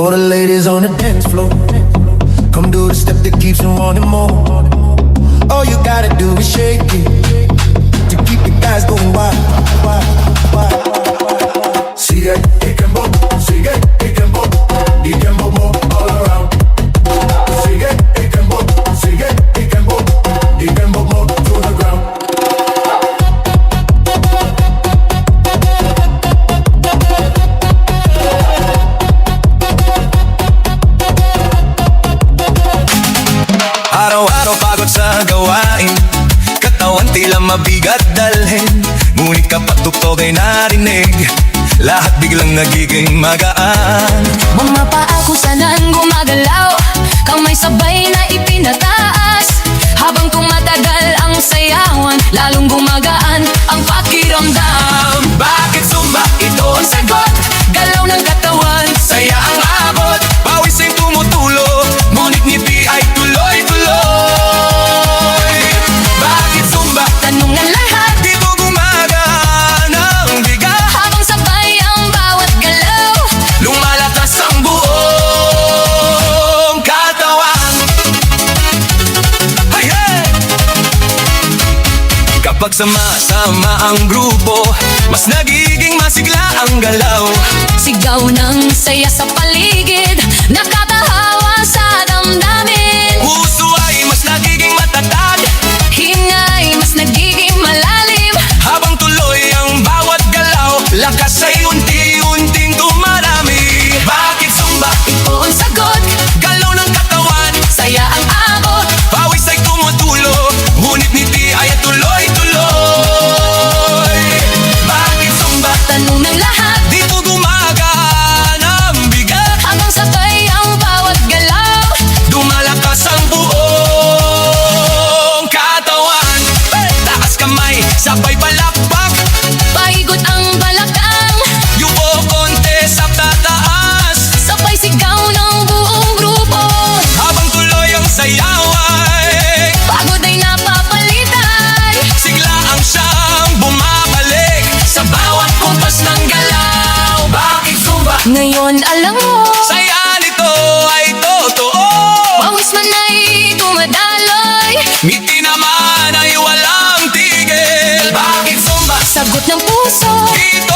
For the ladies on the dance floor, come do the step that keeps you wanting more. All you gotta do is shake it to keep the guys going wild, wild, wild, wild. Sigue, it can boom, sigue, it can boom, it can boom, boom all around. Sigue, it can boom, sigue, it can boom, it can boom, boom to the ground. Araw-araw pagod sa gawain, katawan tila mabigat dalhin. Ngunit kapag tugtog ay narinig, lahat biglang nagiging magaan. Mga paa kung saan gumagalaw, kamay sabay na ipinataas. Habang tumatagal ang sayawan, lalong gumagaan ang pakiramdam. Bakit Zumba? Ito ang sagot. Galaw ng katawan, Saya ang abot, pawis ay tumutulo, ngunit ngiti ay tuloy-tuloy. Bakit Zumba? tanong ng lahat, Dito gumagaan ang bigat, habang sabay ang bawat galaw. lumalakas ang buong katawan. Hey, hey! Kapag sama-sama ang grupo, mas nagiging masigla ang galaw. Sigaw ng saya sa paligid, nakakahawa sa damdamin. Puso ay mas nagiging matatag, Hingay mas nagiging malalim. habang tuloy ang bawat galaw, lakas ay unti-unting dumarami. Bakit Zumba? Ito ang sagot, Galaw ng katawan, saya ang abot. pawis ay tumutulo, ngunit ngiti ay tuloy-tuloy. Bakit Zumba? Tanong ng lahat, Dito gumagaan ang bigat, habang sabay ang bawat galaw. dumalakas ang buong katawan. Taas kamay, sabay palakpak, Paikot ang balakang, yuko konti sa tataas, sabay sigaw ng buong grupo. habang tuloy ang sayaway, Pagod ay napapalitan, sigla ang siyang bumabalik sa bawat kumpas ng galaw. Bakit Zumba? ngayon alam mo, Saya nito ay totoo, pawis man ay dumadaloy. ngiti naman ay walang tigil. Bakit Zumba? Sagot ng puso, Dito